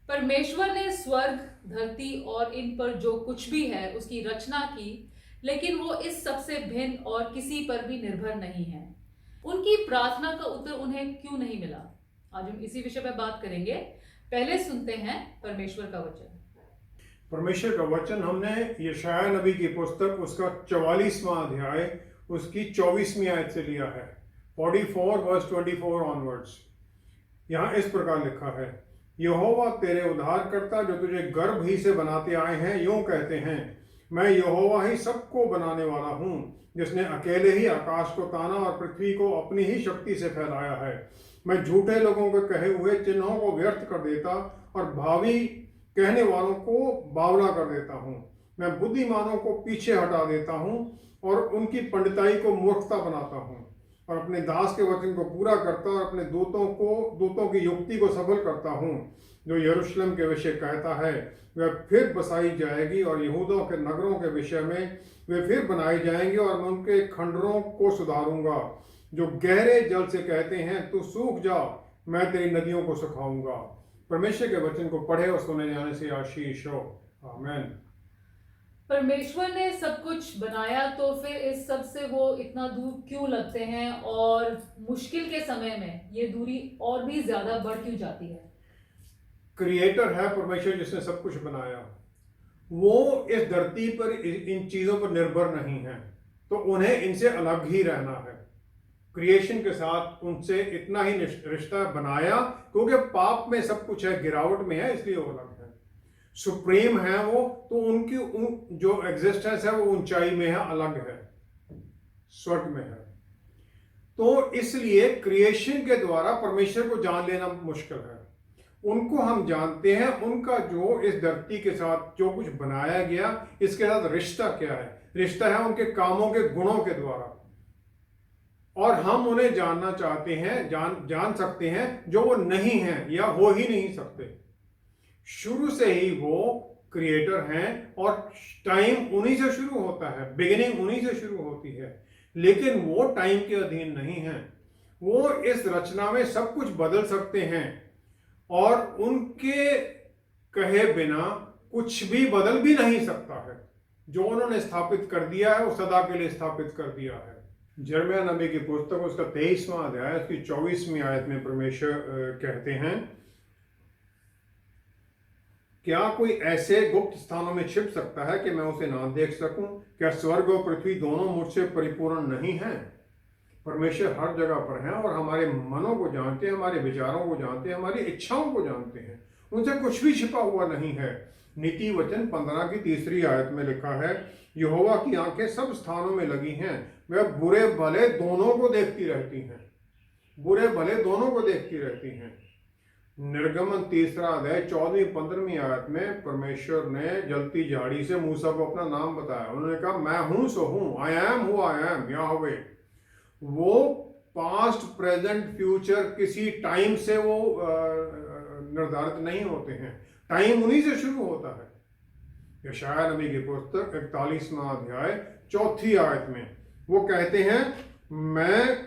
परमेश्वर ने स्वर्ग, धरती और इन पर जो कुछ भी है उसकी रचना की, लेकिन वो इस सबसे भिन्न और किसी पर भी निर्भर नहीं है। उनकी प्रार्थना का उत्तर उन्हें क्यों नहीं मिला? आज हम इसी विषय पर बात करेंगे। पहले सुनते हैं परमेश्वर का वचन। परमेश्वर का वचन हमने यशायाह नबी की पुस्तक उसका 44वां अध्याय उसकी 24वीं आयत से लिया है। 44 वर्स 24 ऑनवर्ड्स। यहाँ इस प्रकार लिखा है, यहोवा तेरे उद्धारकर्ता जो तुझे गर्भ ही से बनाते आए हैं यूं कहते हैं, मैं यहोवा ही सबको बनाने वाला हूँ, जिसने अकेले ही आकाश को ताना और पृथ्वी को अपनी ही शक्ति से फैलाया है। मैं झूठे लोगों के कहे हुए चिन्हों को व्यर्थ कर देता और भावी कहने वालों को बावला कर देता हूँ। मैं बुद्धिमानों को पीछे हटा देता हूँ और उनकी पंडिताई को मूर्खता बनाता हूँ, और अपने दास के वचन को पूरा करता और अपने दूतों की युक्ति को सफल करता हूँ। जो यरूशलेम के विषय कहता है वह फिर बसाई जाएगी, और यहूदा के नगरों के विषय में वे फिर बनाए जाएंगे, और मैं उनके खंडरों को सुधारूंगा। जो गहरे जल से कहते हैं तू सूख जा, मैं तेरी नदियों को सुखाऊंगा। परमेश्वर के वचन को पढ़े और सुने जाने से आशीष हो। आमीन। परमेश्वर ने सब कुछ बनाया, तो फिर इस सब से वो इतना दूर क्यों लगते हैं, और मुश्किल के समय में ये दूरी और भी ज्यादा बढ़ क्यों जाती है? क्रिएटर है परमेश्वर जिसने सब कुछ बनाया। वो इस धरती पर इन चीजों पर निर्भर नहीं है, तो उन्हें इनसे अलग ही रहना है। क्रिएशन के साथ उनसे इतना ही रिश्ता बनाया, क्योंकि पाप में सब कुछ है, गिरावट में है, इसलिए वो अलग है। सुप्रीम है वो, तो उनकी जो एग्जिस्टेंस है वो ऊंचाई में है, अलग है, स्वर्ग में है। तो इसलिए क्रिएशन के द्वारा परमेश्वर को जान लेना मुश्किल है। उनको हम जानते हैं, उनका जो इस धरती के साथ जो कुछ बनाया गया, इसके साथ रिश्ता क्या है। रिश्ता है उनके कामों के गुणों के द्वारा, और हम उन्हें जानना चाहते हैं, जान सकते हैं जो वो नहीं है या हो ही नहीं सकते। शुरू से ही वो क्रिएटर हैं, और टाइम उन्हीं से शुरू होता है, बिगिनिंग उन्हीं से शुरू होती है, लेकिन वो टाइम के अधीन नहीं है। वो इस रचना में सब कुछ बदल सकते हैं, और उनके कहे बिना कुछ भी बदल भी नहीं सकता है। जो उन्होंने स्थापित कर दिया है वो सदा के लिए स्थापित कर दिया है। यिर्मयाह नबी की पुस्तक उसका 23वां अध्याय उसकी 24वीं आयत में परमेश्वर कहते हैं, क्या कोई ऐसे गुप्त स्थानों में छिप सकता है कि मैं उसे ना देख सकूं? क्या स्वर्ग और पृथ्वी दोनों मुझसे परिपूर्ण नहीं हैं? परमेश्वर हर जगह पर हैं और हमारे मनों को जानते हैं, हमारे विचारों को जानते हैं, हमारी इच्छाओं को जानते हैं। उनसे कुछ भी छिपा हुआ नहीं है। नीति वचन 15 की 3री आयत में लिखा है, यहोवा की आंखें सब स्थानों में लगी हैं, वह बुरे भले दोनों को देखती रहती हैं। बुरे भले दोनों को देखती रहती हैं। निर्गमन 3रा अध्याय 14वीं 15वीं आयत में परमेश्वर ने जलती झाड़ी से मूसा को अपना नाम बताया। उन्होंने कहा, मैं हूं सो हूं, I am who I am, Yahweh. वो पास्ट प्रेजेंट फ्यूचर किसी टाइम से वो निर्धारित नहीं होते हैं, टाइम उन्हीं से शुरू होता है। यशायाह नबी की पुस्तक 41वां अध्याय 4थी आयत में वो कहते हैं, मैं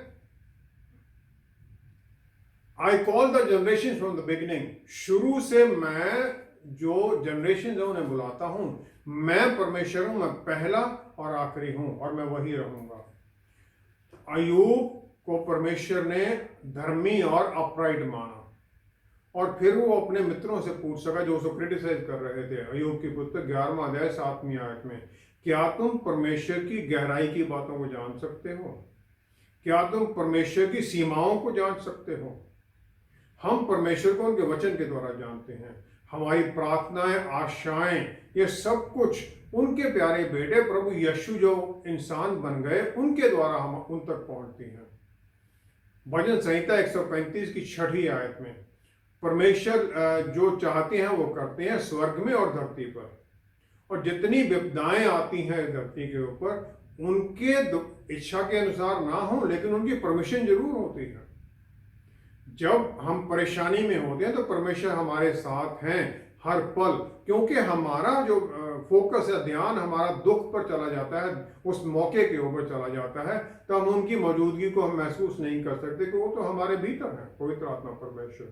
I call the generation from the beginning, शुरू से मैं जो जनरेशन है उन्हें बुलाता हूं। मैं परमेश्वर हूं, मैं पहला और आखिरी हूं, और मैं वही रहूंगा। अय्यूब को परमेश्वर ने धर्मी और अपराइट माना, और फिर वो अपने मित्रों से पूछ सका जो उसको क्रिटिसाइज कर रहे थे। अय्यूब की पुस्तक 11वां अध्याय 7वीं आयत में, क्या तुम परमेश्वर की गहराई की बातों को जान सकते हो? क्या तुम परमेश्वर की सीमाओं को जान सकते हो? हम परमेश्वर को उनके वचन के द्वारा जानते हैं। हमारी प्रार्थनाएं, आशाएं, ये सब कुछ उनके प्यारे बेटे प्रभु यीशु जो इंसान बन गए उनके द्वारा हम उन तक पहुंचती हैं। भजन संहिता 135 की 6ठी आयत में परमेश्वर जो चाहते हैं वो करते हैं, स्वर्ग में और धरती पर। और जितनी विपदाएं आती हैं धरती के ऊपर, उनके इच्छा के अनुसार ना हो, लेकिन उनकी परमिशन जरूर होती है। जब हम परेशानी में होते हैं तो परमेश्वर हमारे साथ हैं हर पल, क्योंकि हमारा जो फोकस है, ध्यान हमारा दुख पर चला जाता है, उस मौके के ऊपर चला जाता है, तो हम उनकी मौजूदगी को हम महसूस नहीं कर सकते, कि वो तो हमारे भीतर है, पवित्र आत्मा परमेश्वर।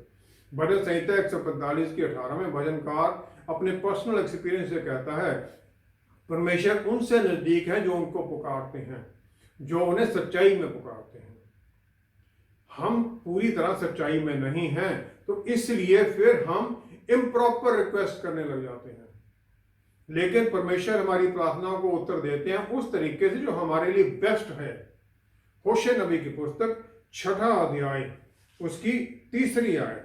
भजन संहिता 145 की 18 में भजनकार अपने पर्सनल एक्सपीरियंस से कहता है, परमेश्वर उनसे नजदीक है जो उनको पुकारते हैं, जो उन्हें सच्चाई में पुकारते हैं। हम पूरी तरह सच्चाई में नहीं हैं, तो इसलिए फिर हम इम्प्रॉपर रिक्वेस्ट करने लग जाते हैं। लेकिन परमेश्वर हमारी प्रार्थनाओं को उत्तर देते हैं उस तरीके से जो हमारे लिए बेस्ट है। होशे नबी की पुस्तक 6 अध्याय उसकी 3 आयत,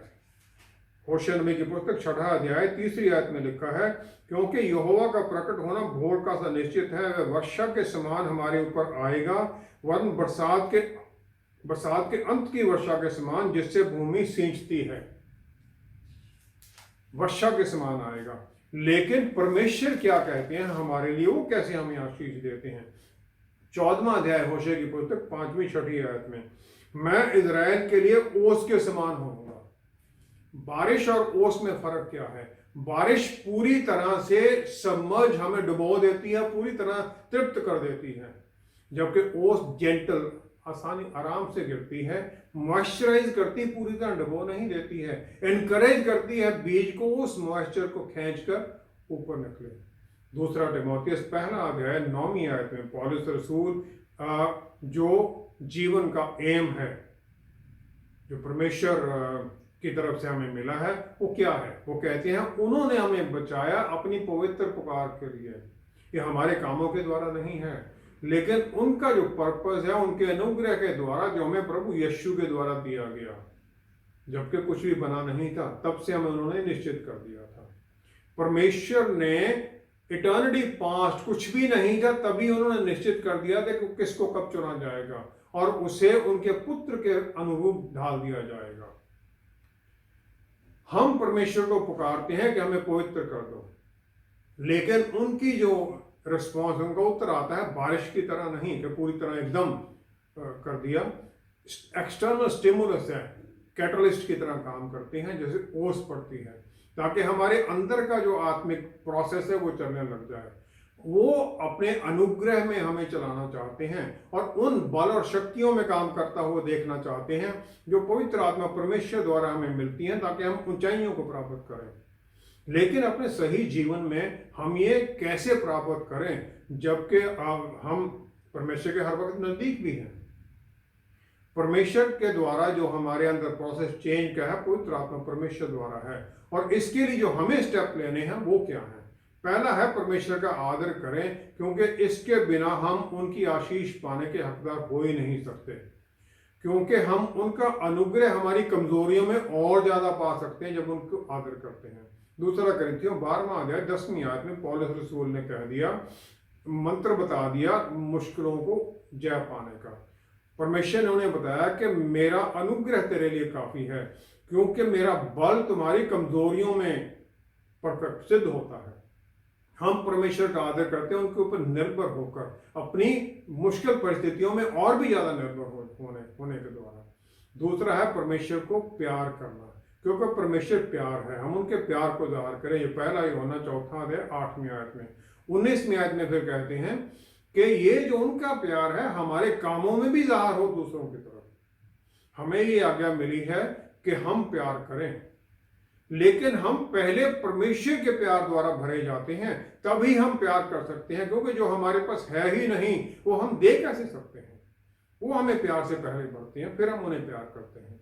होशे नबी की पुस्तक 6 अध्याय 3 आयत में लिखा है, क्योंकि यहोवा का प्रकट होना भोर का सा निश्चित है, वह वर्षा के समान हमारे ऊपर आएगा, वरन बरसात के अंत की वर्षा के समान जिससे भूमि सींचती है। वर्षा के समान आएगा। लेकिन परमेश्वर क्या कहते हैं हमारे लिए, वो कैसे हमें आशीष देते हैं। 14वां अध्याय होशे की पुस्तक 5वीं-6 आयत में, मैं इजराइल के लिए ओस के समान होऊंगा। बारिश और ओस में फर्क क्या है? बारिश पूरी तरह से सबमर्ज हमें डुबो देती है, पूरी तरह तृप्त कर देती है, जबकि ओस जेंटल, आसानी, आराम से गिरती है, मॉइस्चराइज करती, पूरी तरह डुबो नहीं देती है, एनकरेज करती है बीज को उस मॉइस्चर को खींचकर ऊपर निकले। 2 तीमुथियुस 1 अध्याय 9वीं आयत में पौलुस रसूल जो जीवन का एम है, जो परमेश्वर की तरफ से हमें मिला है, वो क्या है? वो कहते हैं उन्होंने हमें बचाया अपनी पवित्र पुकार के लिए। ये हमारे कामों के द्वारा नहीं है, लेकिन उनका जो पर्पस है उनके अनुग्रह के द्वारा, जो हमें प्रभु यीशु के द्वारा दिया गया। जबकि कुछ भी बना नहीं था, तब से हमें उन्होंने निश्चित कर दिया था। परमेश्वर ने इटर्निटी पास्ट कुछ भी नहीं था, तभी उन्होंने निश्चित कर दिया था कि किसको कब चुना जाएगा और उसे उनके पुत्र के अनुरूप ढाल दिया जाएगा। हम परमेश्वर को पुकारते हैं कि हमें पवित्र कर दो, लेकिन उनकी जो रिस्पॉन्स, उनका उत्तर आता है बारिश की तरह नहीं कि पूरी तरह एकदम कर दिया। एक्सटर्नल स्टिमुलस है, कैटलिस्ट की तरह काम करते हैं, जैसे ओस पड़ती है, ताकि हमारे अंदर का जो आत्मिक प्रोसेस है वो चलने लग जाए। वो अपने अनुग्रह में हमें चलाना चाहते हैं और उन बल और शक्तियों में काम करता हुआ देखना चाहते हैं जो पवित्र आत्मा परमेश्वर द्वारा हमें मिलती हैं, ताकि हम ऊंचाइयों को प्राप्त करें। लेकिन अपने सही जीवन में हम ये कैसे प्राप्त करें, जबकि हम परमेश्वर के हर वक्त नजदीक भी हैं। परमेश्वर के द्वारा जो हमारे अंदर प्रोसेस चेंज का है, पवित्र आत्मा परमेश्वर द्वारा है, और इसके लिए जो हमें स्टेप लेने हैं वो क्या है? पहला है परमेश्वर का आदर करें, क्योंकि इसके बिना हम उनकी आशीष पाने के हकदार हो ही नहीं सकते, क्योंकि हम उनका अनुग्रह हमारी कमजोरियों में और ज्यादा पा सकते हैं जब उनको आदर करते हैं। 2 कुरिन्थियों 12वां अध्याय 10वीं आयत में पौलुस रसूल ने कह दिया, मंत्र बता दिया मुश्किलों को जय पाने का। परमेश्वर ने उन्हें बताया कि मेरा अनुग्रह तेरे लिए काफी है, क्योंकि मेरा बल तुम्हारी कमजोरियों में परफेक्ट सिद्ध होता है। हम परमेश्वर का आदर करते हैं उनके ऊपर निर्भर होकर, अपनी मुश्किल परिस्थितियों में और भी ज्यादा निर्भर होने के द्वारा। दूसरा है परमेश्वर को प्यार करना, क्योंकि परमेश्वर प्यार है, हम उनके प्यार को जाहिर करें। ये पहला यूहन्ना 4 अध्याय 8वीं आयत में। 19वीं आयत में फिर कहते हैं कि ये जो उनका प्यार है हमारे कामों में भी जाहिर हो दूसरों की तरफ। हमें ये आज्ञा मिली है कि हम प्यार करें, लेकिन हम पहले परमेश्वर के प्यार द्वारा भरे जाते हैं, तभी हम प्यार कर सकते हैं, क्योंकि जो हमारे पास है ही नहीं वो हम दे कैसे सकते हैं। वो हमें प्यार से पहले भरते हैं, फिर हम उन्हें प्यार करते हैं।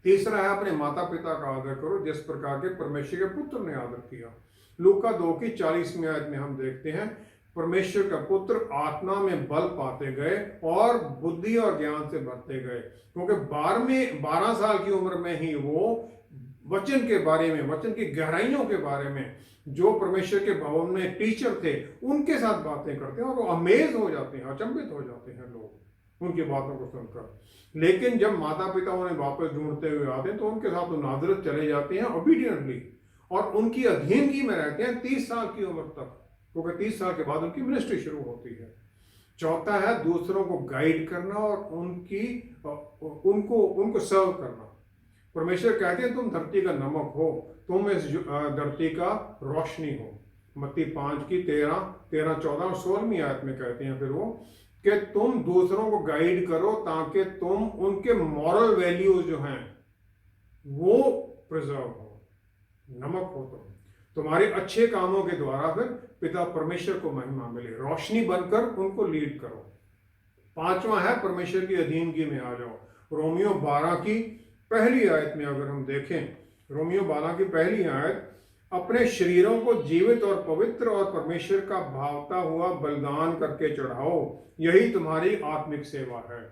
तीसरा है अपने माता पिता का आदर करो जिस प्रकार के परमेश्वर के पुत्र ने आदर किया। लूका 2 की 40वीं आयत में हम देखते हैं, परमेश्वर का पुत्र आत्मा में बल पाते गए और बुद्धि और ज्ञान से भरते गए, क्योंकि 12 साल की उम्र में ही वो वचन के बारे में, वचन की गहराइयों के बारे में, जो परमेश्वर के भवन में टीचर थे उनके साथ बातें करते हैं, और वो अमेज हो जाते हैं, अचंभित हो जाते हैं लोग उनकी बातों को सुनकर। लेकिन जब माता पिता उन्हें वापस ढूंढते हुए आते हैं तो उनके साथ वो नाजरत चले जाते हैं ओबीडियंटली, और उनकी अधीनगी में रहते हैं 30 साल की उम्र तक, क्योंकि 30 साल के बाद उनकी मिनिस्ट्री शुरू होती है। चौथा है दूसरों को गाइड करना और उनको सर्व करना। परमेश्वर कहते हैं तुम धरती का नमक हो, तुम इस धरती का रोशनी हो। मत्ती 5 की 13, 14 और 16वीं आयत में कहते हैं फिर वो कि तुम दूसरों को गाइड करो ताकि तुम उनके मॉरल वैल्यूज जो हैं वो प्रिजर्व हो, नमक हो तुम्हारे अच्छे कामों के द्वारा फिर पिता परमेश्वर को महिमा मिले, रोशनी बनकर उनको लीड करो। पांचवा है परमेश्वर की अधीनगी में आ जाओ। रोमियो 12 की पहली आयत में अगर हम देखें, रोमियो 12 की पहली आयत, अपने शरीरों को जीवित और पवित्र और परमेश्वर का भावता हुआ बलिदान करके चढ़ाओ, यही तुम्हारी आत्मिक सेवा है।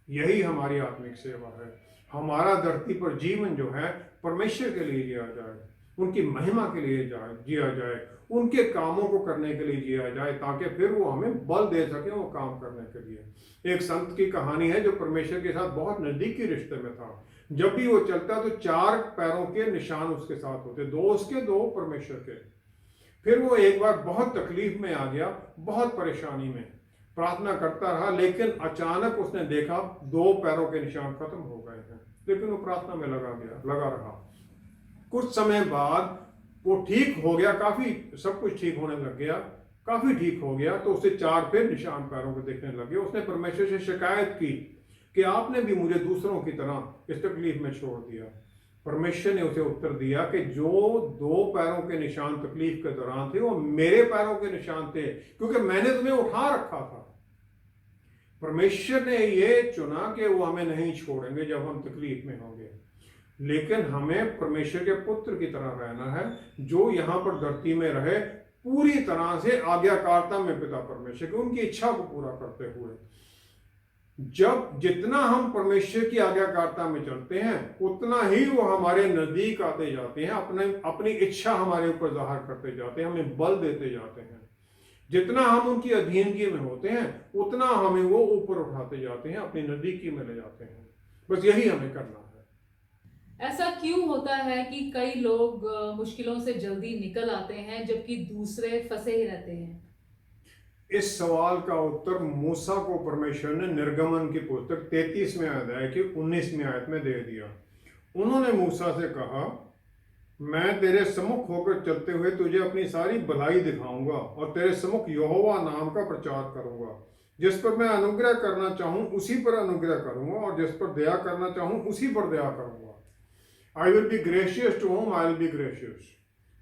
यही हमारी आत्मिक सेवा है। हमारा धरती पर जीवन जो है परमेश्वर के लिए जिया जाए, उनकी महिमा के लिए जिया जाए, उनके कामों को करने के लिए जिया जाए, ताकि फिर वो हमें बल दे सके वो काम करने के लिए। एक संत की कहानी है जो परमेश्वर के साथ बहुत नजदीकी रिश्ते में था। जब भी वो चलता तो 4 पैरों के निशान उसके साथ होते, 2 उसके 2 परमेश्वर के। फिर वो एक बार बहुत तकलीफ में आ गया, बहुत परेशानी में प्रार्थना करता रहा, लेकिन अचानक उसने देखा 2 पैरों के निशान खत्म हो गए हैं। लेकिन वो प्रार्थना में लगा रहा। कुछ समय बाद वो ठीक हो गया, काफी सब कुछ ठीक होने लग गया, काफी ठीक हो गया। तो उसे 4 फिर निशान पैरों को दिखने लगे। उसने परमेश्वर से शिकायत की कि आपने भी मुझे दूसरों की तरह इस तकलीफ में छोड़ दिया। परमेश्वर ने उसे उत्तर दिया कि जो 2 पैरों के निशान तकलीफ के दौरान थे वो मेरे पैरों के निशान थे, क्योंकि मैंने तुम्हें उठा रखा था। परमेश्वर ने ये चुना कि वो हमें नहीं छोड़ेंगे जब हम तकलीफ में होंगे, लेकिन हमें परमेश्वर के पुत्र की तरह रहना है, जो यहाँ पर धरती में रहे पूरी तरह से आज्ञाकारिता में पिता परमेश्वर की उनकी इच्छा को पूरा करते हुए। जब जितना हम परमेश्वर की आज्ञाकारिता में चलते हैं उतना ही वो हमारे नजदीक आते जाते हैं, अपनी इच्छा हमारे ऊपर जाहिर करते जाते हैं, हमें बल देते जाते हैं। जितना हम उनकी अधीनगी में होते हैं उतना हमें वो ऊपर उठाते जाते हैं, अपनी नजदीकी में ले जाते हैं। बस यही हमें करना है। ऐसा क्यों होता है कि कई लोग मुश्किलों से जल्दी निकल आते हैं जबकि दूसरे फंसे ही रहते हैं? इस सवाल का उत्तर मूसा को परमेश्वर ने निर्गमन की पुस्तक 33वें अध्याय की 19वीं आयत में दे दिया। उन्होंने मूसा से कहा, मैं तेरे सम्मुख होकर चलते हुए तुझे अपनी सारी भलाई दिखाऊंगा और तेरे सम्मुख यहोवा नाम का प्रचार करूंगा। जिस पर मैं अनुग्रह करना चाहूं उसी पर अनुग्रह करूंगा और जिस पर दया करना चाहूं उसी पर दया करूंगा। I will be gracious to whom I will be gracious.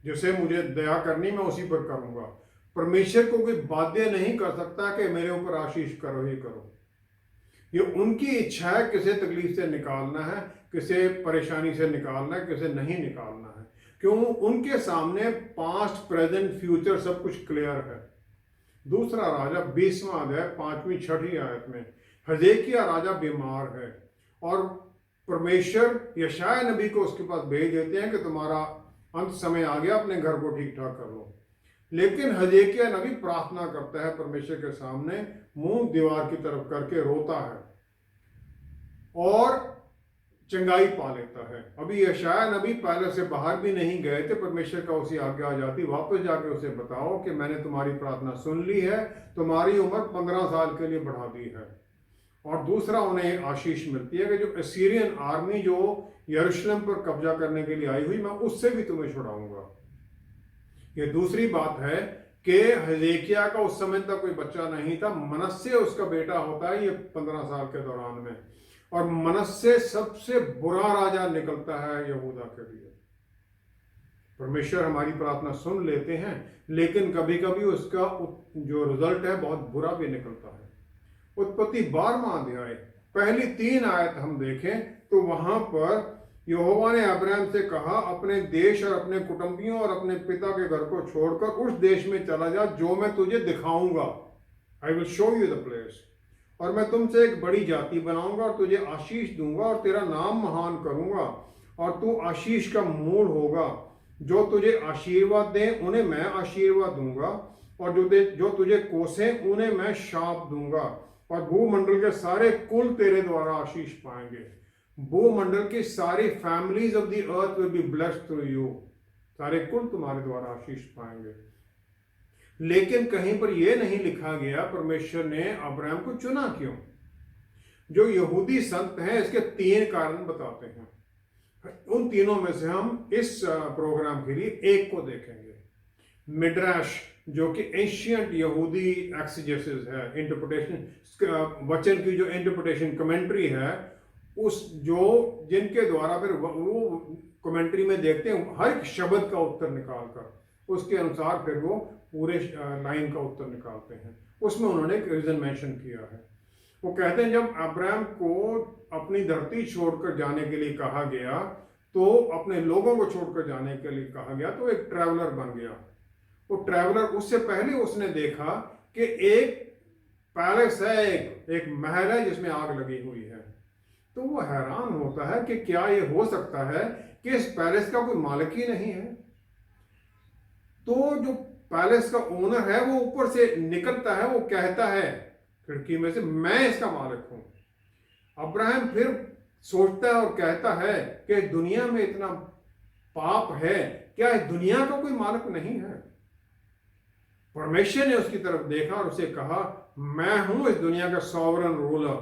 जिसे मुझे दया करनी मैं उसी पर करूंगा। परमेश्वर को कोई बाध्य नहीं कर सकता कि मेरे ऊपर आशीष करो ही करो। ये उनकी इच्छा है, किसे तकलीफ से निकालना है, किसे परेशानी से निकालना है, किसे नहीं निकालना है। क्यों? उनके सामने पास्ट प्रेजेंट फ्यूचर सब कुछ क्लियर है। दूसरा राजा 20वां अध्याय 5वीं 6वीं आयत में हिजकिय्याह राजा बीमार है और परमेश्वर यशायाह नबी को उसके पास भेज देते हैं कि तुम्हारा अंत समय आ गया, अपने घर को ठीक ठाक कर लो। लेकिन हिजकिय्याह नबी प्रार्थना करता है परमेश्वर के सामने, मुंह दीवार की तरफ करके रोता है और चंगाई पा लेता है। अभी यशायाह नबी पहले से बाहर भी नहीं गए थे, परमेश्वर का उसी आज्ञा आ जाती, वापस जाके उसे बताओ कि मैंने तुम्हारी प्रार्थना सुन ली है, तुम्हारी उम्र 15 साल के लिए बढ़ा दी है। और दूसरा उन्हें आशीष मिलती है कि जो असीरियन आर्मी जो यरूशलेम पर कब्जा करने के लिए आई हुई, मैं उससे भी तुम्हें छुड़ाऊंगा। ये दूसरी बात है कि हिजकिय्याह का उस समय तक कोई बच्चा नहीं था, मनश्शे उसका बेटा होता है ये 15 साल के दौरान में, और मनश्शे सबसे बुरा राजा निकलता है यहूदा के लिए। परमेश्वर हमारी प्रार्थना सुन लेते हैं, लेकिन कभी कभी उसका जो रिजल्ट है बहुत बुरा भी निकलता है। उत्पत्ति 12वां अध्याय पहली 3 आयत हम देखें तो वहां पर यहोवा ने अब्राहम से कहा, अपने देश और अपने कुटुंबियों और अपने पिता के घर को छोड़कर उस देश में चला जा जो मैं तुझे दिखाऊंगा। I will show you the place. और मैं तुमसे एक बड़ी जाति बनाऊंगा और तुझे आशीष दूंगा और तेरा नाम महान करूंगा और तू आशीष का मूल होगा। जो तुझे आशीर्वाद दें उन्हें मैं आशीर्वाद दूंगा और जो तुझे कोसें उन्हें मैं शाप दूंगा। और भूमंडल के सारे कुल तेरे द्वारा आशीष पाएंगे। भूमंडल की सारी families of the earth will be blessed through you. सारे कुल तुम्हारे द्वारा आशीष पाएंगे। लेकिन कहीं पर यह नहीं लिखा गया परमेश्वर ने अब्राहम को चुना क्यों। जो यहूदी संत हैं इसके 3 कारण बताते हैं। उन तीनों में से हम इस प्रोग्राम के लिए एक को देखेंगे। मिड्राश जो कि एशियंट यहूदी एक्सिजेसिस है, इंटरप्रिटेशन, वचन की जो इंटरप्रिटेशन कमेंट्री है, उस जो जिनके द्वारा फिर वो कमेंट्री में देखते हैं, हर एक शब्द का उत्तर निकाल कर उसके अनुसार फिर वो पूरे लाइन का उत्तर निकालते हैं। उसमें उन्होंने एक रीजन मेंशन किया है। वो कहते हैं जब अब्राहम को अपनी धरती छोड़कर जाने के लिए कहा गया, तो अपने लोगों को छोड़कर जाने के लिए कहा गया, तो एक ट्रैवलर बन गया। वो ट्रैवलर, उससे पहले उसने देखा कि एक पैलेस है, एक महल है जिसमें आग लगी हुई है। तो वो हैरान होता है कि क्या ये हो सकता है कि इस पैलेस का कोई मालिक ही नहीं है। तो जो पैलेस का ओनर है वो ऊपर से निकलता है, वो कहता है खिड़की में से, मैं इसका मालिक हूं। अब्राहम फिर सोचता है और कहता है कि दुनिया में इतना पाप है, क्या इस दुनिया का कोई मालिक नहीं है? परमेश्वर ने उसकी तरफ देखा और उसे कहा, मैं हूं इस दुनिया का सॉवरन रूलर,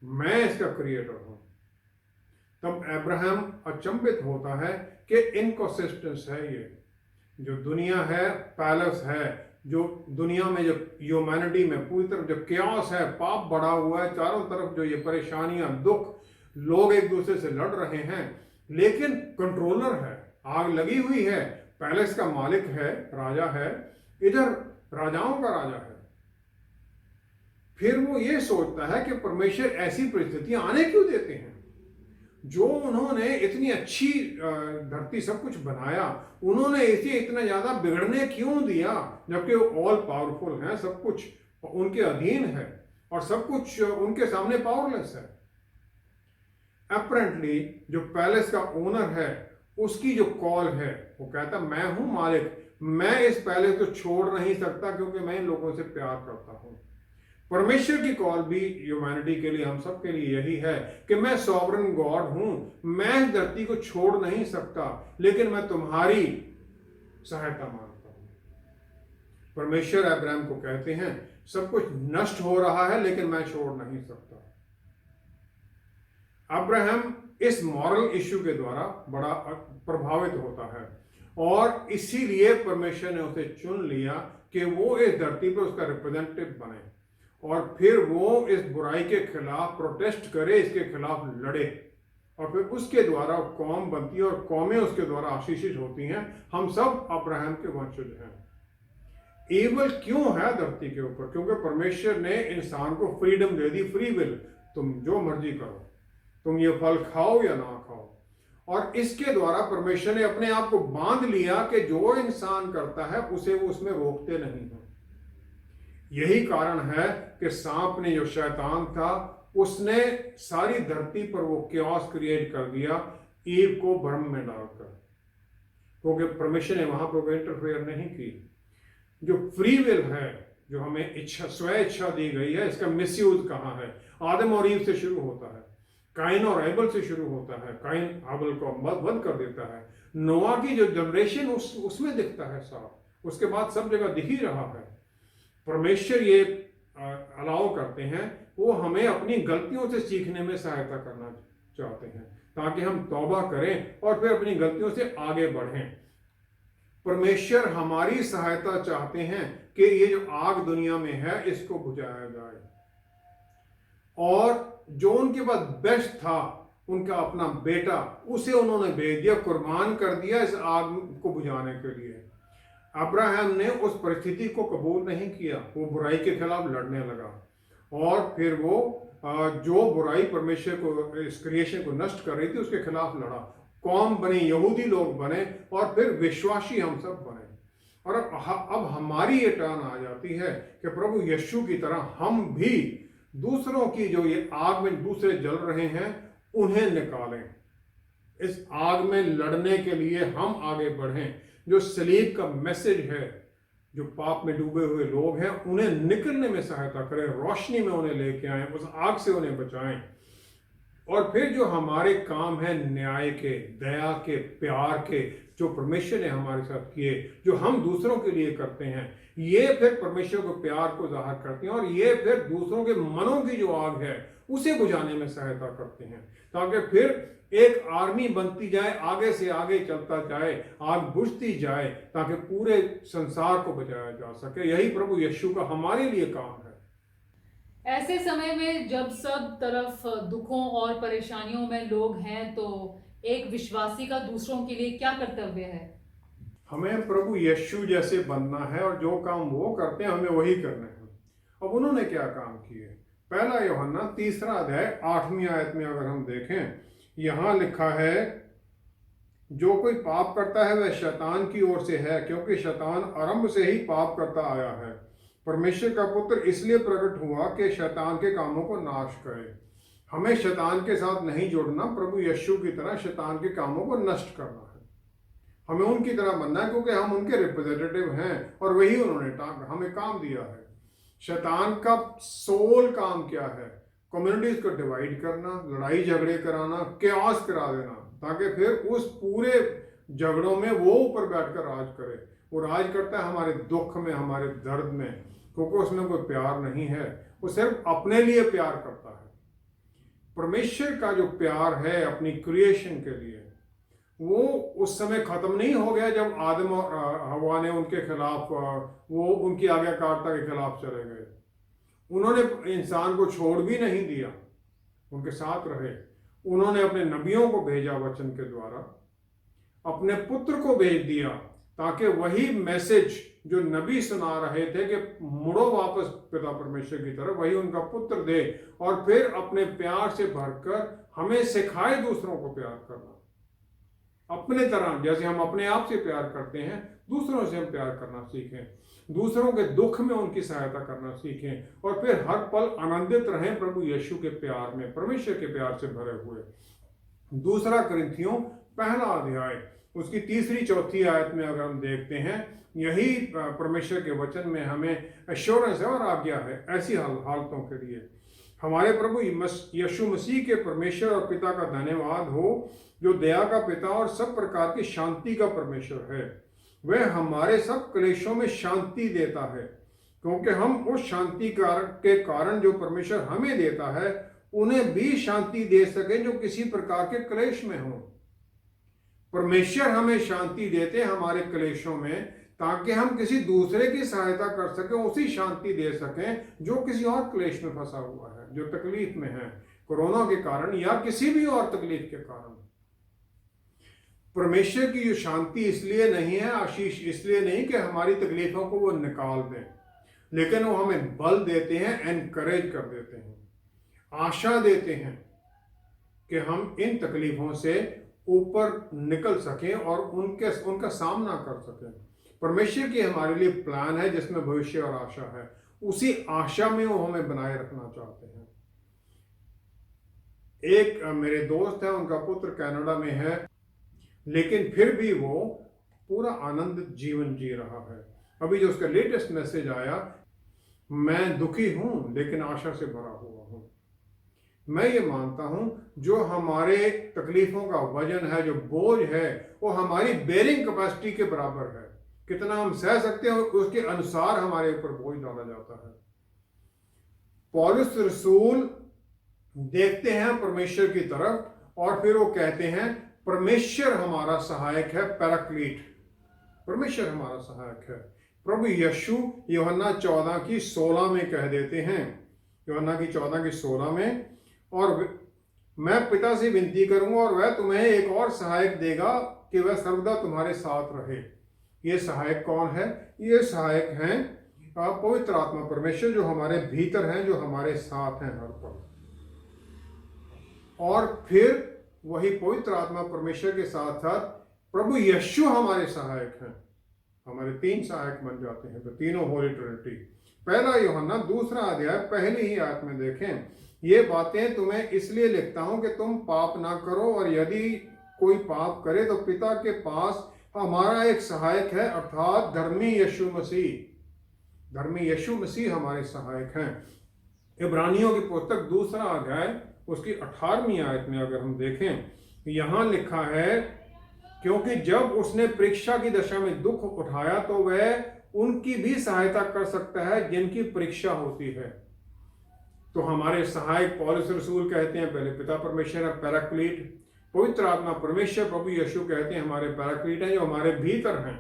मैं इसका क्रिएटर हूं। तब अब्राहम अचंभित होता है कि इनकंसिस्टेंस है ये जो दुनिया है, पैलेस है, जो दुनिया में जो ह्यूमैनिटी में पूरी तरफ जो क्यास है, पाप बढ़ा हुआ है, चारों तरफ जो ये परेशानियां, दुख, लोग एक दूसरे से लड़ रहे हैं, लेकिन कंट्रोलर है, आग लगी हुई है, पैलेस का मालिक है, राजा है, इधर राजाओं का राजा है। फिर वो ये सोचता है कि परमेश्वर ऐसी परिस्थितियां आने क्यों देते हैं? जो उन्होंने इतनी अच्छी धरती सब कुछ बनाया, उन्होंने इसे इतना ज्यादा बिगड़ने क्यों दिया, जबकि वो ऑल पावरफुल हैं, सब कुछ उनके अधीन है और सब कुछ उनके सामने पावरलेस है। अपेरेंटली जो पैलेस का ओनर है उसकी जो कॉल है, वो कहता मैं हूं मालिक, मैं इस पैलेस को छोड़ नहीं सकता क्योंकि मैं इन लोगों से प्यार करता हूं। परमेश्वर की कॉल भी ह्यूमैनिटी के लिए, हम सब के लिए यही है कि मैं सॉवरन गॉड हूं, मैं इस धरती को छोड़ नहीं सकता, लेकिन मैं तुम्हारी सहायता मांगता हूं। परमेश्वर अब्राहम को कहते हैं सब कुछ नष्ट हो रहा है लेकिन मैं छोड़ नहीं सकता। अब्राहम इस मॉरल इश्यू के द्वारा बड़ा प्रभावित होता है और इसीलिए परमेश्वर ने उसे चुन लिया कि वो इस धरती पर उसका रिप्रेजेंटेटिव बने और फिर वो इस बुराई के खिलाफ प्रोटेस्ट करे, इसके खिलाफ लड़े और फिर उसके द्वारा कौम बनती है और कौमें उसके द्वारा आशीषित होती हैं। हम सब अब्राहम के वंशज हैं। ईवल क्यों है धरती के ऊपर? क्योंकि परमेश्वर ने इंसान को freedom they the, free will, तुम जो मर्जी करो, तुम ये फल खाओ या ना खाओ। और इसके द्वारा परमेश्वर ने अपने आप को बांध लिया कि जो इंसान करता है उसे वो उसमें रोकते नहीं हैं। यही कारण है कि सांप ने, जो शैतान था, उसने सारी धरती पर वो क्यास क्रिएट कर दिया ईव को भ्रम में डालकर, क्योंकि परमेश्वर ने वहां पर इंटरफेयर नहीं की। जो फ्री विल है, जो हमें इच्छा, स्व इच्छा दी गई है, इसका मिसयूज कहाँ है? आदम और ईव से शुरू होता है, काइन और एबल से शुरू होता है। काइन एबल को वध कर देता है। नोआ की जो जनरेशन उसमें दिखता है साफ, उसके बाद सब जगह दिख ही रहा है। परमेश्वर ये अलाउ करते हैं, वो हमें अपनी गलतियों से सीखने में सहायता करना चाहते हैं ताकि हम तौबा करें और फिर अपनी गलतियों से आगे बढ़ें। परमेश्वर हमारी सहायता चाहते हैं कि ये जो आग दुनिया में है इसको बुझाया जाए, और जो उनके पास बेस्ट था, उनका अपना बेटा, उसे उन्होंने भेज दिया, कुर्बान कर दिया इस आग को बुझाने के लिए। अब्राहम ने उस परिस्थिति को कबूल नहीं किया, वो बुराई के खिलाफ लड़ने लगा और फिर वो जो बुराई परमेश्वर को, इस क्रिएशन को नष्ट कर रही थी, उसके खिलाफ लड़ा। कौम बनी, यहूदी लोग बने और फिर विश्वासी हम सब बने। और अब हमारी ये टर्न आ जाती है कि प्रभु यीशु की तरह हम भी दूसरों की, जो ये आग में दूसरे जल रहे हैं, उन्हें निकालें। इस आग में लड़ने के लिए हम आगे बढ़ें। जो सलीब का मैसेज है, जो पाप में डूबे हुए लोग हैं, उन्हें निकलने में सहायता करें, रोशनी में उन्हें लेके आएं, उस आग से उन्हें बचाएं। और फिर जो हमारे काम है न्याय के, दया के, प्यार के, जो परमेश्वर ने हमारे साथ किए, जो हम दूसरों के लिए करते हैं, ये फिर परमेश्वर को, प्यार को जाहिर करते हैं और ये फिर दूसरों के मनों की जो आग है उसे बुझाने में सहायता करते हैं, ताकि फिर एक आर्मी बनती जाए, आगे से आगे चलता जाए, आग बुझती जाए, ताकि पूरे संसार को बचाया जा सके। यही प्रभु यीशु का हमारे लिए काम है। ऐसे समय में जब सब तरफ दुखों और परेशानियों में लोग हैं, तो एक विश्वासी का दूसरों के लिए क्या कर्तव्य है? हमें प्रभु यीशु जैसे बनना है और जो काम वो करते हैं हमें वही करने हैं। अब उन्होंने क्या काम किए? पहला यूहन्ना 3 अध्याय 8वीं आयत में अगर हम देखें, यहाँ लिखा है, जो कोई पाप करता है वह शैतान की ओर से है, क्योंकि शैतान आरंभ से ही पाप करता आया है। परमेश्वर का पुत्र इसलिए प्रकट हुआ कि शैतान के कामों को नाश करे। हमें शैतान के साथ नहीं जुड़ना, प्रभु यीशु की तरह शैतान के कामों को नष्ट करना है। हमें उनकी तरह बनना है, क्योंकि हम उनके रिप्रेजेंटेटिव हैं और वही उन्होंने हमें काम दिया है। शैतान का सोल काम क्या है? कम्युनिटीज को डिवाइड करना, लड़ाई झगड़े कराना, क्यास करा देना, ताकि फिर उस पूरे झगड़ों में वो ऊपर बैठकर राज करे। वो राज करता है हमारे दुख में, हमारे दर्द में, क्योंकि उसमें कोई प्यार नहीं है, वो सिर्फ अपने लिए प्यार करता है। परमेश्वर का जो प्यार है अपनी क्रिएशन के लिए, वो उस समय खत्म नहीं हो गया जब आदम और हवा ने उनके खिलाफ, वो उनकी आज्ञाकारिता के खिलाफ चले गए। उन्होंने इंसान को छोड़ भी नहीं दिया, उनके साथ रहे। उन्होंने अपने नबियों को भेजा वचन के द्वारा, अपने पुत्र को भेज दिया, ताकि वही मैसेज जो नबी सुना रहे थे कि मुड़ो वापस पिता परमेश्वर की तरफ, वही उनका पुत्र दे और फिर अपने प्यार से भरकर हमें सिखाए दूसरों को प्यार करना। अपने तरह जैसे हम अपने आप से प्यार करते हैं, दूसरों से हम प्यार करना सीखें, दूसरों के दुख में उनकी सहायता करना सीखें और फिर हर पल आनंदित रहें प्रभु यीशु के प्यार में, परमेश्वर के प्यार से भरे हुए। 2 कुरिन्थियों 1 अध्याय उसकी 3-4 आयत में अगर हम देखते हैं, यही परमेश्वर के वचन में हमें एश्योरेंस है और आज्ञा है ऐसी हालतों के लिए। हमारे प्रभु यीशु मसीह के परमेश्वर और पिता का धन्यवाद हो, जो दया का पिता और सब प्रकार की शांति का परमेश्वर है। वह हमारे सब क्लेशों में शांति देता है, क्योंकि हम उस शांति के कारण जो परमेश्वर हमें देता है उन्हें भी शांति दे सके जो किसी प्रकार के क्लेश में हो। परमेश्वर हमें शांति देते हैं हमारे क्लेशों में, ताकि हम किसी दूसरे की सहायता कर सकें, उसी शांति दे सकें जो किसी और क्लेश में फंसा हुआ है, जो तकलीफ में है, कोरोना के कारण या किसी भी और तकलीफ के कारण। परमेश्वर की जो शांति इसलिए नहीं है, आशीष इसलिए नहीं कि हमारी तकलीफों को वो निकाल दें, लेकिन वो हमें बल देते हैं, एनकरेज कर देते हैं, आशा देते हैं कि हम इन तकलीफों से ऊपर निकल सकें और उनका सामना कर सकें। परमेश्वर की हमारे लिए प्लान है जिसमें भविष्य और आशा है, उसी आशा में वो हमें बनाए रखना चाहते हैं। एक मेरे दोस्त है, उनका पुत्र कनाडा में है, लेकिन फिर भी वो पूरा आनंदित जीवन जी रहा है। अभी जो उसका लेटेस्ट मैसेज आया, मैं दुखी हूं लेकिन आशा से भरा हुआ हूं। मैं ये मानता हूं जो हमारे तकलीफों का वजन है, जो बोझ है, वो हमारी बेरिंग कैपेसिटी के बराबर है। कितना हम सह सकते हैं उसके अनुसार हमारे ऊपर बोझ डाला जाता है। पौलुस रसूल देखते हैं परमेश्वर की तरफ और फिर वो कहते हैं परमेश्वर हमारा सहायक है, पैराक्लीट, परमेश्वर हमारा सहायक है। प्रभु यीशु यूहन्ना 14:16 में कह देते हैं, यूहन्ना की 14:16 में, और मैं पिता से विनती करूंगा और वह तुम्हें एक और सहायक देगा कि वह सर्वदा तुम्हारे साथ रहे। ये सहायक कौन है? ये सहायक हैं पवित्र आत्मा परमेश्वर, जो हमारे भीतर हैं, जो हमारे साथ हैं हर पल। और फिर वही पवित्र आत्मा परमेश्वर के साथ साथ प्रभु यीशु हमारे सहायक हैं। हमारे 3 सहायक बन जाते हैं, तो तीनों होली ट्रिनिटी। 1 यूहन्ना 2 अध्याय पहली ही आयत में देखें, ये बातें तुम्हें इसलिए लिखता हूं कि तुम पाप ना करो, और यदि कोई पाप करे तो पिता के पास हमारा एक सहायक है, अर्थात धर्मी यीशु मसीह। धर्मी यीशु मसीह हमारे सहायक हैं। इब्रानियों की पुस्तक 2 अध्याय उसकी 18वीं आयत में अगर हम देखें, यहां लिखा है, क्योंकि जब उसने परीक्षा की दशा में दुख उठाया तो वह उनकी भी सहायता कर सकता है जिनकी परीक्षा होती है। तो हमारे सहायक पौलुस रसूल कहते हैं पहले पिता परमेश्वर है, पैराक्लीट। पवित्र आत्मा परमेश्वर प्रभु यीशु कहते हैं हमारे पैराक्लीट हैं, जो हमारे भीतर हैं।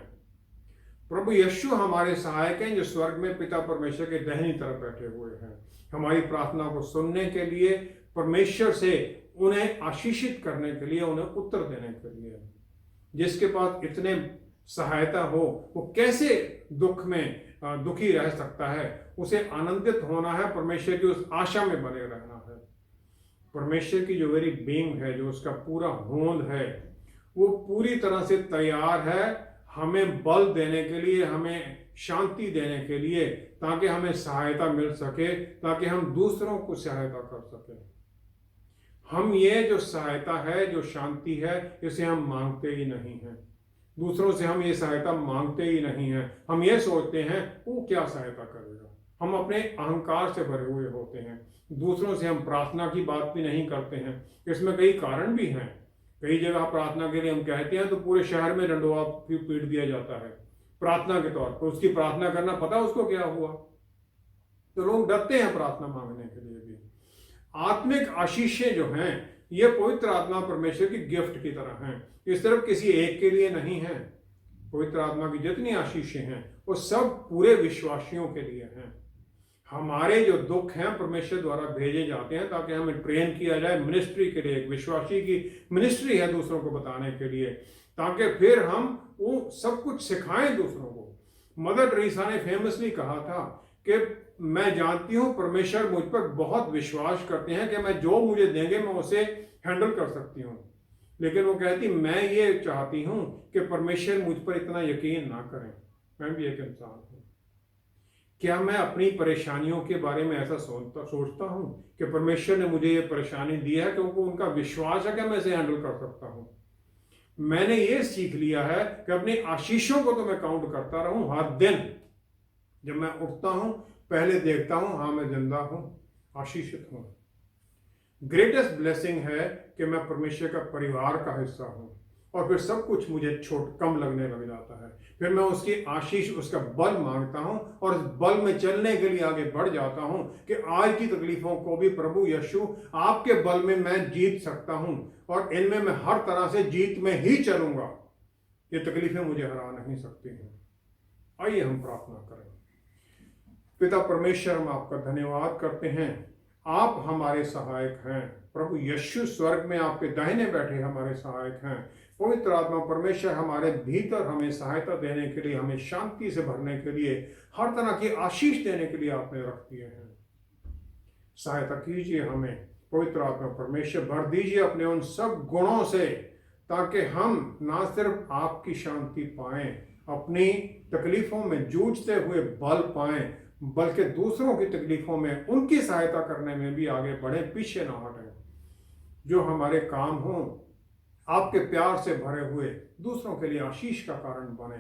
प्रभु यीशु हमारे सहायक हैं, जो स्वर्ग में पिता परमेश्वर के दाहिनी तरफ बैठे हुए हैं, हमारी प्रार्थना को सुनने के लिए, परमेश्वर से उन्हें आशीषित करने के लिए, उन्हें उत्तर देने के लिए। जिसके पास इतने सहायता हो वो कैसे दुख में दुखी रह सकता है? उसे आनंदित होना है, परमेश्वर की उस आशा में बने रहना है। परमेश्वर की जो वेरी बीइंग है, जो उसका पूरा होंद है, वो पूरी तरह से तैयार है हमें बल देने के लिए, हमें शांति देने के लिए, ताकि हमें सहायता मिल सके, ताकि हम दूसरों को सहायता कर सकें। हम ये जो सहायता है, जो शांति है, इसे हम मांगते ही नहीं हैं। दूसरों से हम ये सहायता मांगते ही नहीं हैं। हम ये सोचते हैं वो क्या सहायता करेगा। हम अपने अहंकार से भरे हुए होते हैं। दूसरों से हम प्रार्थना की बात भी नहीं करते हैं। इसमें कई कारण भी हैं। कई जगह प्रार्थना के लिए हम कहते हैं तो पूरे शहर में डंडोरा पीट दिया जाता है प्रार्थना के तौर पर। उसकी प्रार्थना करना पता उसको क्या हुआ? तो लोग डरते हैं प्रार्थना मांगने के लिए भी। आत्मिक आशीषें जो हैं, ये पवित्र आत्मा परमेश्वर की गिफ्ट की तरह हैं। ये सिर्फ किसी एक के लिए नहीं है। पवित्र आत्मा की जितनी आशीषें हैं वो सब पूरे विश्वासियों के लिए हैं। हमारे जो दुख हैं परमेश्वर द्वारा भेजे जाते हैं ताकि हमें ट्रेन किया जाए मिनिस्ट्री के लिए। एक विश्वासी की मिनिस्ट्री है दूसरों को बताने के लिए, ताकि फिर हम वो सब कुछ सिखाएं दूसरों को। मदर टेरेसा ने फेमसली कहा था कि मैं जानती हूं परमेश्वर मुझ पर बहुत विश्वास करते हैं कि मैं जो मुझे देंगे मैं उसे हैंडल कर सकती हूं, लेकिन वो कहती मैं ये चाहती हूं कि परमेश्वर मुझ पर इतना यकीन ना करें। मैं भी एक इंसान हूं। क्या मैं अपनी परेशानियों के बारे में ऐसा सोचता हूं कि परमेश्वर ने मुझे ये परेशानी दी है क्योंकि उनका विश्वास है कि मैं इसे हैंडल कर सकता हूं? मैंने ये सीख लिया है कि अपनी आशीषों को तो मैं काउंट करता रहूं हर दिन। जब मैं उठता हूं पहले देखता हूं हाँ मैं जिंदा हूं, आशीषित हूं। ग्रेटेस्ट ब्लेसिंग है कि मैं परमेश्वर का परिवार का हिस्सा हूं, और फिर सब कुछ मुझे कम लगने लग जाता है। फिर मैं उसकी आशीष, उसका बल मांगता हूं और उस बल में चलने के लिए आगे बढ़ जाता हूं कि आज की तकलीफों को भी प्रभु यीशु आपके बल में मैं जीत सकता हूं और इनमें मैं हर तरह से जीत में ही चलूंगा। ये तकलीफें मुझे हरा नहीं सकती हैं। आइए हम प्रार्थना करें। पिता परमेश्वर, हम आपका धन्यवाद करते हैं। आप हमारे सहायक हैं। प्रभु यीशु स्वर्ग में आपके दाहिने बैठे हमारे सहायक हैं। पवित्र आत्मा परमेश्वर हमारे भीतर हमें सहायता देने के लिए, हमें शांति से भरने के लिए, हर तरह की आशीष देने के लिए आपने रख दिए हैं। सहायता कीजिए हमें पवित्र आत्मा परमेश्वर, भर दीजिए अपने उन सब गुणों से, ताकि हम ना सिर्फ आपकी शांति पाएं, अपनी तकलीफों में जूझते हुए बल पाएं, बल्कि दूसरों की तकलीफों में उनकी सहायता करने में भी आगे बढ़े, पीछे ना हटें। जो हमारे काम हों आपके प्यार से भरे हुए, दूसरों के लिए आशीष का कारण बने,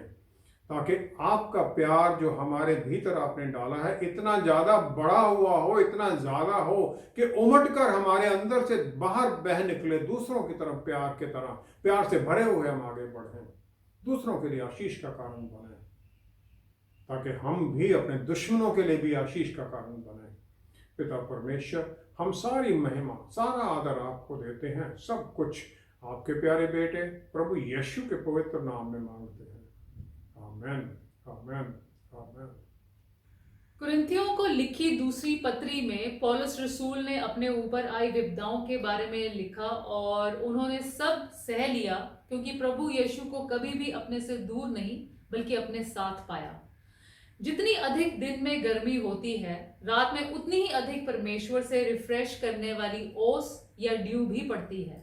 ताकि आपका प्यार जो हमारे भीतर आपने डाला है इतना ज्यादा बड़ा हुआ हो, इतना ज्यादा हो कि उमड़ कर हमारे अंदर से बाहर बह निकले, दूसरों की तरफ प्यार के तरह, प्यार से भरे हुए हम आगे बढ़ें, दूसरों के लिए आशीष का कारण बने, ताकि हम भी अपने दुश्मनों के लिए भी आशीष का कारण बने। पिता परमेश्वर, हम सारी महिमा, सारा आदर आपको देते हैं। सब कुछ आपके प्यारे बेटे प्रभु यीशु के पवित्र नाम में मांगते हैं। आमेन, आमेन, आमेन। कुरिन्थियों को लिखी दूसरी पत्री में पौलुस रसूल ने अपने ऊपर आई विपदाओं के बारे में लिखा, और उन्होंने सब सह लिया, क्योंकि प्रभु यीशु को कभी भी अपने से दूर नहीं बल्कि अपने साथ पाया। जितनी अधिक दिन में गर्मी होती है, रात में उतनी ही अधिक परमेश्वर से रिफ्रेश करने वाली ओस या ड्यू भी पड़ती है।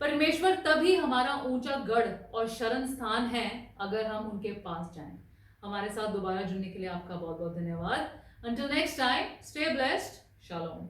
परमेश्वर तभी हमारा ऊंचा गढ़ और शरण स्थान है अगर हम उनके पास जाएं। हमारे साथ दोबारा जुड़ने के लिए आपका बहुत बहुत धन्यवाद। Until next time, stay blessed. Shalom.